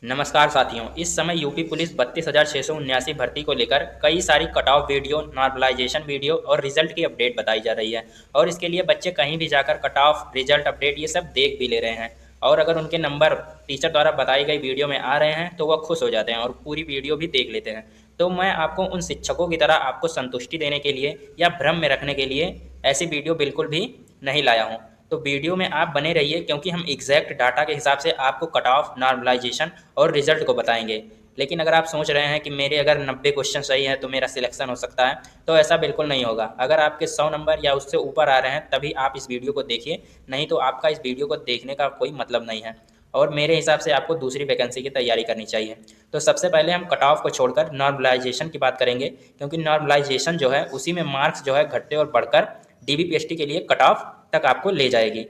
नमस्कार साथियों। इस समय यूपी पुलिस 32,679 भर्ती को लेकर कई सारी cut off video, normalisation video और रिजल्ट की अपडेट बताई जा रही है। और इसके लिए बच्चे कहीं भी जाकर कट ऑफ, रिजल्ट अपडेट ये सब देख भी ले रहे हैं। और अगर उनके नंबर टीचर द्वारा बताई गई वीडियो में आ रहे हैं तो वह खुश हो जाते हैं और पूरी वीडियो भी देख लेते हैं। तो मैं आपको उन शिक्षकों की तरह आपको संतुष्टि देने के लिए या भ्रम में रखने के लिए ऐसी वीडियो बिल्कुल भी नहीं लाया हूँ। तो वीडियो में आप बने रहिए, क्योंकि हम एग्जैक्ट डाटा के हिसाब से आपको कट ऑफ, नॉर्मलाइजेशन और रिजल्ट को बताएंगे। लेकिन अगर आप सोच रहे हैं कि मेरे अगर 90 क्वेश्चन सही हैं तो मेरा सिलेक्शन हो सकता है, तो ऐसा बिल्कुल नहीं होगा। अगर आपके 100 नंबर या उससे ऊपर आ रहे हैं तभी आप इस वीडियो को देखिए, नहीं तो आपका इस वीडियो को देखने का कोई मतलब नहीं है। और मेरे हिसाब से आपको दूसरी वैकेंसी की तैयारी करनी चाहिए। तो सबसे पहले हम कट ऑफ को छोड़कर नॉर्मलाइजेशन की बात करेंगे, क्योंकि नॉर्मलाइजेशन जो है उसी में मार्क्स जो है घटते और बढ़कर डीबीपीएसटी के लिए कट ऑफ तक आपको ले जाएगी।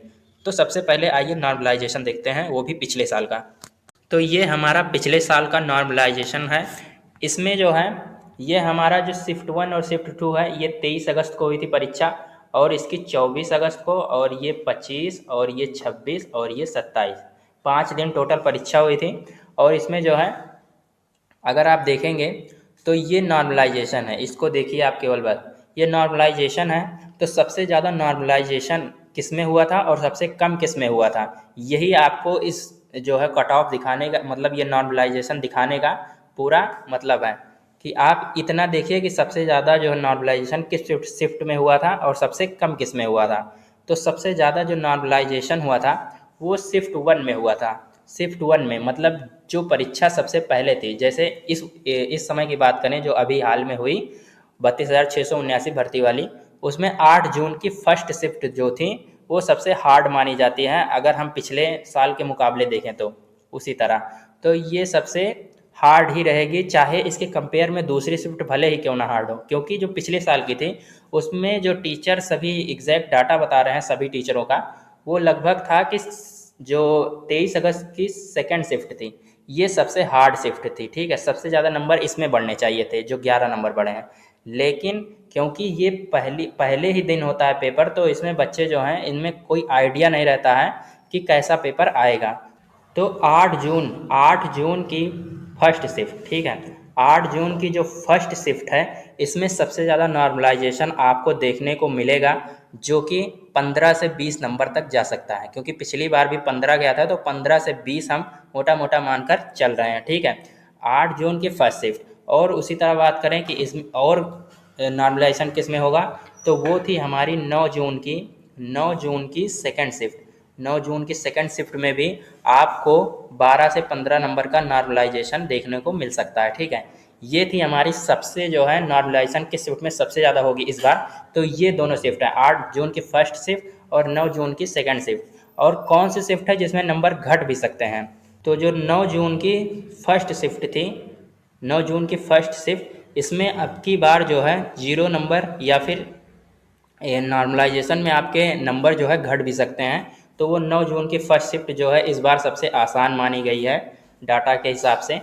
तो सबसे पहले आइए नॉर्मलाइजेशन देखते हैं, वो भी पिछले साल का। तो ये हमारा पिछले साल का नॉर्मलाइजेशन है। इसमें जो है ये हमारा जो शिफ्ट 1 और शिफ्ट 2 है, ये 23 अगस्त को हुई थी परीक्षा, और इसकी 24 अगस्त को, और ये 25 और ये 26 और ये 27, 5 दिन टोटल परीक्षा हुई थी। और इसमें जो है अगर आप देखेंगे तो ये नॉर्मलाइजेशन है, इसको देखिए आप केवल बस, ये नॉर्मलाइजेशन है। तो सबसे ज़्यादा नॉर्मलाइजेशन किस में हुआ था और सबसे कम किस में हुआ था, यही आपको इस जो है कट ऑफ दिखाने का मतलब, ये नॉर्मलाइजेशन दिखाने का पूरा मतलब है कि आप इतना देखिए कि सबसे ज़्यादा जो है नॉर्मलाइजेशन किस शिफ्ट में हुआ था और सबसे कम किस में हुआ था। तो सबसे ज़्यादा जो नॉर्मलाइजेशन हुआ था वो शिफ्ट 1 में हुआ था। शिफ्ट 1 में मतलब जो परीक्षा सबसे पहले थी, जैसे इस समय की बात करें जो अभी हाल में हुई 32,679 भर्ती वाली, उसमें 8 जून की फर्स्ट शिफ्ट जो थी वो सबसे हार्ड मानी जाती है, अगर हम पिछले साल के मुकाबले देखें तो उसी तरह। तो ये सबसे हार्ड ही रहेगी, चाहे इसके कंपेयर में दूसरी शिफ्ट भले ही क्यों ना हार्ड हो, क्योंकि जो पिछले साल की थी उसमें जो टीचर सभी एग्जैक्ट डाटा बता रहे हैं सभी टीचरों का, वो लगभग था कि जो 23 अगस्त की सेकेंड शिफ्ट थी ये सबसे हार्ड शिफ्ट थी। ठीक है, सबसे ज़्यादा नंबर इसमें बढ़ने चाहिए थे, जो 11 नंबर बढ़े हैं। लेकिन क्योंकि ये पहले ही दिन होता है पेपर, तो इसमें बच्चे जो हैं इनमें कोई आइडिया नहीं रहता है कि कैसा पेपर आएगा। तो 8 जून की फर्स्ट शिफ्ट, ठीक है, 8 जून की जो फर्स्ट शिफ्ट है इसमें सबसे ज़्यादा नॉर्मलाइजेशन आपको देखने को मिलेगा, जो कि 15 से 20 नंबर तक जा सकता है, क्योंकि पिछली बार भी 15 गया था, तो 15 से 20 हम मोटा मोटा मानकर चल रहे हैं। ठीक है, 8 जून की फर्स्ट शिफ्ट। और उसी तरह बात करें कि इसमें और नॉर्मलाइजेशन किस में होगा, तो वो थी हमारी 9 जून की सेकेंड शिफ्ट। 9 जून की सेकेंड शिफ्ट में भी आपको 12 से 15 नंबर का नॉर्मलाइजेशन देखने को मिल सकता है। ठीक है, ये थी हमारी सबसे जो है नॉर्मलाइजेशन किस शिफ्ट में सबसे ज़्यादा होगी इस बार। तो ये दोनों शिफ्ट है, 8 जून की फर्स्ट शिफ्ट और 9 जून की सेकेंड शिफ्ट। और कौन सी शिफ्ट है जिसमें नंबर घट भी सकते हैं, तो जो 9 जून की फर्स्ट शिफ्ट थी, 9 जून की फर्स्ट शिफ्ट, इसमें अब की बार जो है 0 नंबर या फिर नॉर्मलाइजेशन में आपके नंबर जो है घट भी सकते हैं। तो वो 9 जून की फर्स्ट शिफ्ट जो है इस बार सबसे आसान मानी गई है डाटा के हिसाब से।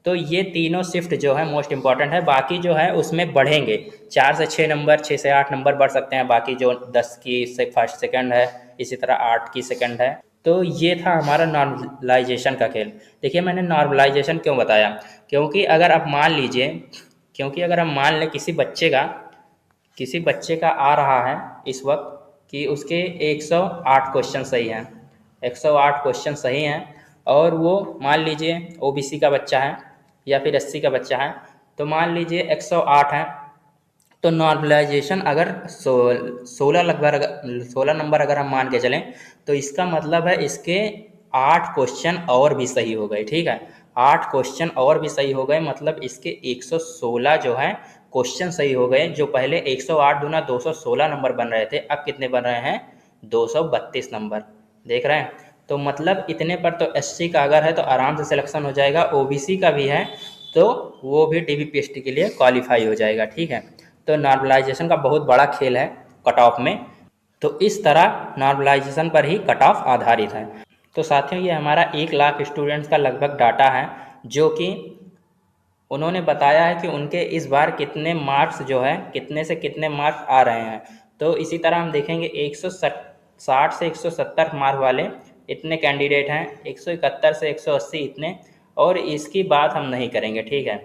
तो ये तीनों शिफ्ट जो है मोस्ट इम्पॉर्टेंट है, बाकी जो है उसमें बढ़ेंगे, 4 से 6 नंबर, 6 से 8 नंबर बढ़ सकते हैं, बाकी जो 10 की से फर्स्ट सेकंड है, इसी तरह 8 की सेकंड है। तो ये था हमारा नॉर्मलाइजेशन का खेल। देखिए मैंने नॉर्मलाइजेशन क्यों बताया, क्योंकि अगर आप मान लीजिए, क्योंकि अगर हम मान लें किसी बच्चे का आ रहा है इस वक्त कि उसके 108 क्वेश्चन सही हैं, 108 क्वेश्चन सही हैं, और वो मान लीजिए ओबीसी का बच्चा है या फिर एससी का बच्चा है, तो मान लीजिए 108 है। तो नॉर्मलाइजेशन अगर 16 नंबर अगर हम मान के चलें, तो इसका मतलब है इसके 8 क्वेश्चन और भी सही हो गए। ठीक है, 8 क्वेश्चन और भी सही हो गए, मतलब इसके 116 जो है क्वेश्चन सही हो गए। जो पहले 108 दूना 216 नंबर बन रहे थे, अब कितने बन रहे हैं, 232 नंबर। देख रहे हैं, तो मतलब इतने पर तो एससी का अगर है तो आराम से सिलेक्शन हो जाएगा, ओबीसी का भी है तो वो भी डीबीपीएसटी के लिए क्वालिफाई हो जाएगा। ठीक है, तो नॉर्मलाइजेशन का बहुत बड़ा खेल है कट ऑफ में। तो इस तरह नॉर्मलाइजेशन पर ही कट ऑफ आधारित है। तो साथियों, ये हमारा 1 लाख स्टूडेंट्स का लगभग डाटा है, जो कि उन्होंने बताया है कि उनके इस बार कितने मार्क्स जो है, कितने से कितने मार्क्स आ रहे हैं। तो इसी तरह हम देखेंगे 160 से 170 मार्क वाले इतने कैंडिडेट हैं, 171 से 180 इतने, और इसकी बात हम नहीं करेंगे, ठीक है।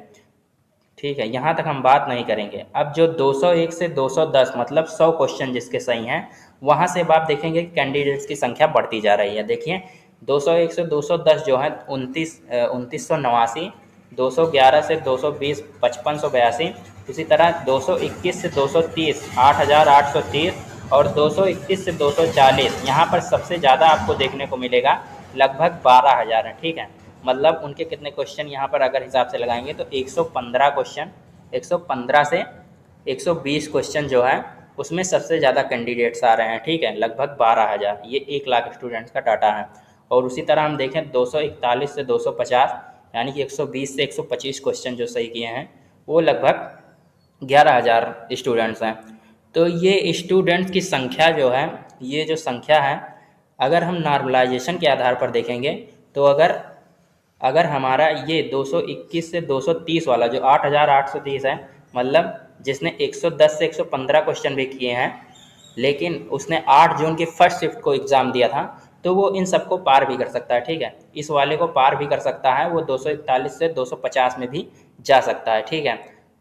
ठीक है, यहाँ तक हम बात नहीं करेंगे। अब जो 201 से 210 मतलब 100 क्वेश्चन जिसके सही हैं, वहाँ से अब आप देखेंगे कि कैंडिडेट्स की संख्या बढ़ती जा रही है। देखिए 201 से 210 जो है 2989, 211 से 220 5582, इसी तरह 221 से 230 8830 और 231 से 240 यहाँ पर सबसे ज़्यादा आपको देखने को मिलेगा लगभग 12,000 है, ठीक है। मतलब उनके कितने क्वेश्चन यहाँ पर अगर हिसाब से लगाएंगे तो 115 क्वेश्चन, 115 से 120 क्वेश्चन जो है उसमें सबसे ज़्यादा कैंडिडेट्स आ रहे हैं, ठीक है, लगभग 12,000। ये 1 लाख स्टूडेंट्स का डाटा है। और उसी तरह हम देखें 241 से 250 यानी कि 120 से 125 क्वेश्चन जो सही किए हैं वो लगभग 11,000 स्टूडेंट्स हैं। तो ये स्टूडेंट्स की संख्या जो है, ये जो संख्या है, अगर हम नॉर्मलाइजेशन के आधार पर देखेंगे तो अगर हमारा ये 221 से 230 वाला जो 8,830 है, मतलब जिसने 110 से 115 क्वेश्चन भी किए हैं लेकिन उसने 8 जून की फर्स्ट शिफ्ट को एग्ज़ाम दिया था, तो वो इन सबको पार भी कर सकता है, ठीक है। इस वाले को पार भी कर सकता है, वो 241 से 250 में भी जा सकता है, ठीक है।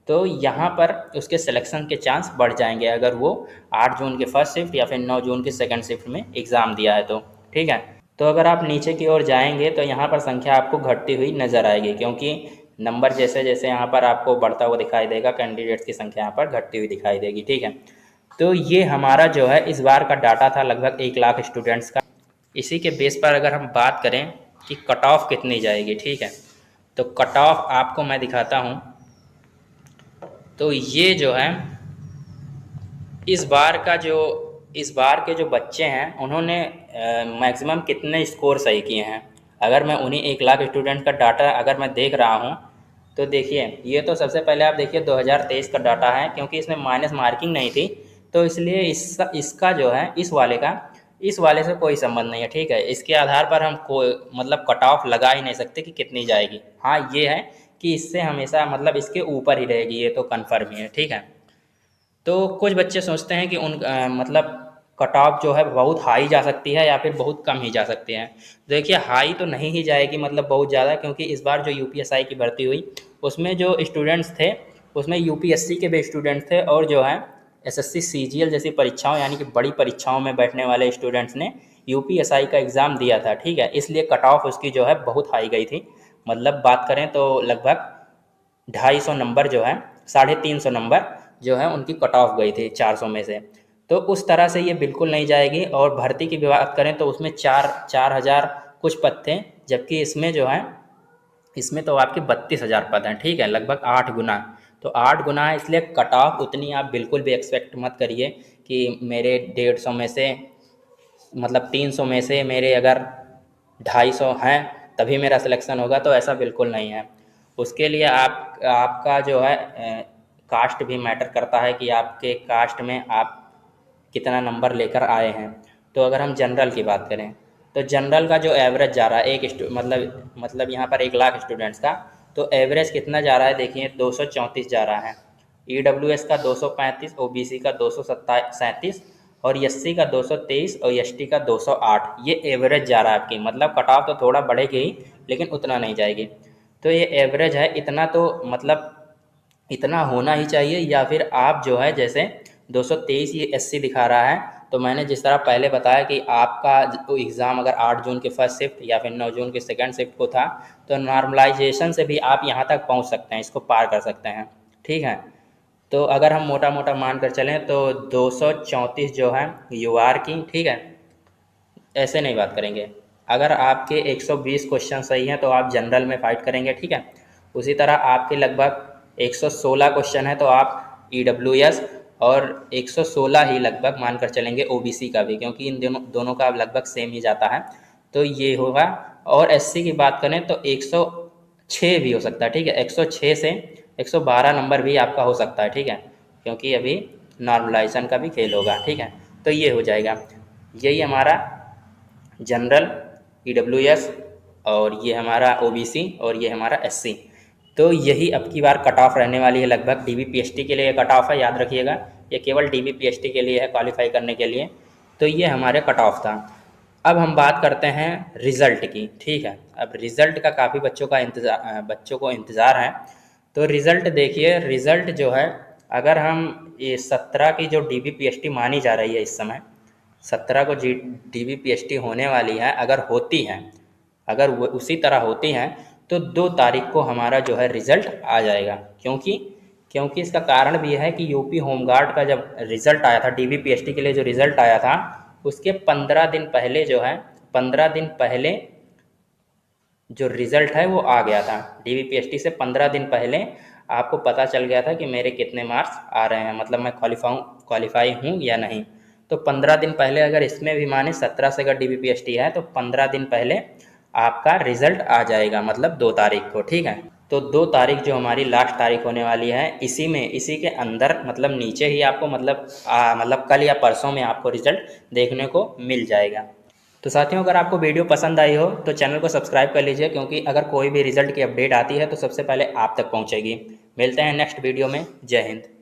तो यहाँ पर उसके सिलेक्शन के चांस बढ़ जाएंगे अगर वो 8 जून की फर्स्ट शिफ्ट या फिर 9 जून की सेकंड शिफ्ट में एग्ज़ाम दिया है तो, ठीक है। तो अगर आप नीचे की ओर जाएंगे तो यहाँ पर संख्या आपको घटती हुई नज़र आएगी, क्योंकि नंबर जैसे जैसे यहाँ पर आपको बढ़ता हुआ दिखाई देगा, कैंडिडेट्स की संख्या यहाँ पर घटती हुई दिखाई देगी, ठीक है। तो ये हमारा जो है इस बार का डाटा था लगभग 1 लाख स्टूडेंट्स का। इसी के बेस पर अगर हम बात करें कि कट ऑफ कितनी जाएगी, ठीक है, तो कट ऑफ आपको मैं दिखाता हूँ। तो ये जो है इस बार के जो बच्चे हैं उन्होंने मैक्सिमम कितने स्कोर सही किए हैं। अगर मैं उन्हीं 1 लाख स्टूडेंट का डाटा अगर मैं देख रहा हूँ तो देखिए ये तो सबसे पहले आप देखिए 2023 का डाटा है, क्योंकि इसमें माइनस मार्किंग नहीं थी तो इसलिए इसका जो है इस वाले से कोई संबंध नहीं है, ठीक है। इसके आधार पर हम कोई मतलब कट ऑफ लगा ही नहीं सकते कि कितनी जाएगी। हाँ ये है कि इससे हमेशा मतलब इसके ऊपर ही रहेगी, ये तो कन्फर्म ही है, ठीक है। तो कुछ बच्चे सोचते हैं कि मतलब कट ऑफ जो है बहुत हाई जा सकती है या फिर बहुत कम ही जा सकती है। देखिए हाई तो नहीं ही जाएगी मतलब बहुत ज़्यादा, क्योंकि इस बार जो यूपीएसआई की भर्ती हुई उसमें जो स्टूडेंट्स थे उसमें यूपीएससी के भी स्टूडेंट्स थे और जो है एसएससी सीजीएल जैसी परीक्षाओं यानी कि बड़ी परीक्षाओं में बैठने वाले स्टूडेंट्स ने यूपीएसआई का एग्ज़ाम दिया था, ठीक है। इसलिए कट ऑफ उसकी जो है बहुत हाई गई थी। मतलब बात करें तो लगभग 250 नंबर जो है 350 नंबर जो है उनकी कट ऑफ गई थी 400 में से। तो उस तरह से ये बिल्कुल नहीं जाएगी। और भर्ती की बात करें तो उसमें 4,000 कुछ पद थे, जबकि इसमें जो है इसमें तो आपके 32,000 पद हैं, ठीक है, लगभग 8 गुना। तो 8 गुना है, इसलिए कट ऑफ उतनी आप बिल्कुल भी एक्सपेक्ट मत करिए कि मेरे 150 में से मतलब 300 में से मेरे अगर 250 हैं तभी मेरा सिलेक्शन होगा, तो ऐसा बिल्कुल नहीं है। उसके लिए आपका जो है कास्ट भी मैटर करता है कि आपके कास्ट में आप कितना नंबर लेकर आए हैं। तो अगर हम जनरल की बात करें तो जनरल का जो एवरेज जा रहा है मतलब यहाँ पर 1 लाख स्टूडेंट्स का, तो एवरेज कितना जा रहा है देखिए 234 जा रहा है। ईडब्ल्यूएस का 235, ओबीसी का 237 और एससी का 223 और एसटी का 208, ये एवरेज जा रहा है आपकी। मतलब कट ऑफ तो थोड़ा बढ़ेगी ही लेकिन उतना नहीं जाएगी। तो ये एवरेज है, इतना तो मतलब इतना होना ही चाहिए। या फिर आप जो है जैसे 223 ये एससी दिखा रहा है, तो मैंने जिस तरह पहले बताया कि आपका एग्ज़ाम अगर 8 जून की फर्स्ट शिफ्ट या फिर 9 जून की सेकंड शिफ्ट को था, तो नॉर्मलाइजेशन से भी आप यहाँ तक पहुँच सकते हैं, इसको पार कर सकते हैं, ठीक है। तो अगर हम मोटा मोटा मान कर चलें तो 234 जो है यूआर की, ठीक है, ऐसे नहीं बात करेंगे। अगर आपके 120 क्वेश्चन सही हैं तो आप जनरल में फ़ाइट करेंगे, ठीक है। उसी तरह आपके लगभग 116 क्वेश्चन है तो आप ईडब्ल्यूएस और 116 ही लगभग मानकर चलेंगे ओबीसी का भी, क्योंकि इन दोनों का लगभग सेम ही जाता है, तो ये होगा। और एससी की बात करें तो 106 भी हो सकता है, ठीक है, 106 से 112 नंबर भी आपका हो सकता है, ठीक है, क्योंकि अभी नॉर्मलाइजेशन का भी खेल होगा, ठीक है। तो ये हो जाएगा, यही हमारा जनरल, ईडब्ल्यूएस और ये हमारा ओबीसी और ये हमारा एससी। तो यही अब की बार कट ऑफ रहने वाली है लगभग। डीबीपीएसटी के लिए कट ऑफ है, याद रखिएगा, ये केवल डीबीपीएसटी के लिए है क्वालिफाई करने के लिए। तो ये हमारे कट ऑफ था। अब हम बात करते हैं रिज़ल्ट की, ठीक है। अब रिज़ल्ट का काफ़ी बच्चों को इंतज़ार है। तो रिज़ल्ट देखिए, रिज़ल्ट जो है, अगर हम ये 17 की जो DBPST मानी जा रही है इस समय, 17 को DBPST होने वाली है, अगर होती है, अगर वो उसी तरह होती हैं तो 2 तारीख को हमारा जो है रिज़ल्ट आ जाएगा। क्योंकि इसका कारण भी है कि यूपी होमगार्ड का जब रिज़ल्ट आया था, DBPST के लिए जो रिज़ल्ट आया था, उसके 15 दिन पहले जो है, 15 दिन पहले जो रिज़ल्ट है वो आ गया था। DBPST से 15 दिन पहले आपको पता चल गया था कि मेरे कितने मार्क्स आ रहे हैं, मतलब मैं क्वालिफाई हूँ या नहीं। तो 15 दिन पहले अगर इसमें भी माने 17 से अगर DBPST है तो 15 दिन पहले आपका रिज़ल्ट आ जाएगा, मतलब 2 तारीख को, ठीक है। तो 2 तारीख जो हमारी लास्ट तारीख होने वाली है, इसी के अंदर, मतलब नीचे ही आपको, मतलब कल या परसों में आपको रिज़ल्ट देखने को मिल जाएगा। तो साथियों, अगर आपको वीडियो पसंद आई हो तो चैनल को सब्सक्राइब कर लीजिए, क्योंकि अगर कोई भी रिज़ल्ट की अपडेट आती है तो सबसे पहले आप तक पहुंचेगी। मिलते हैं नेक्स्ट वीडियो में। जय हिंद।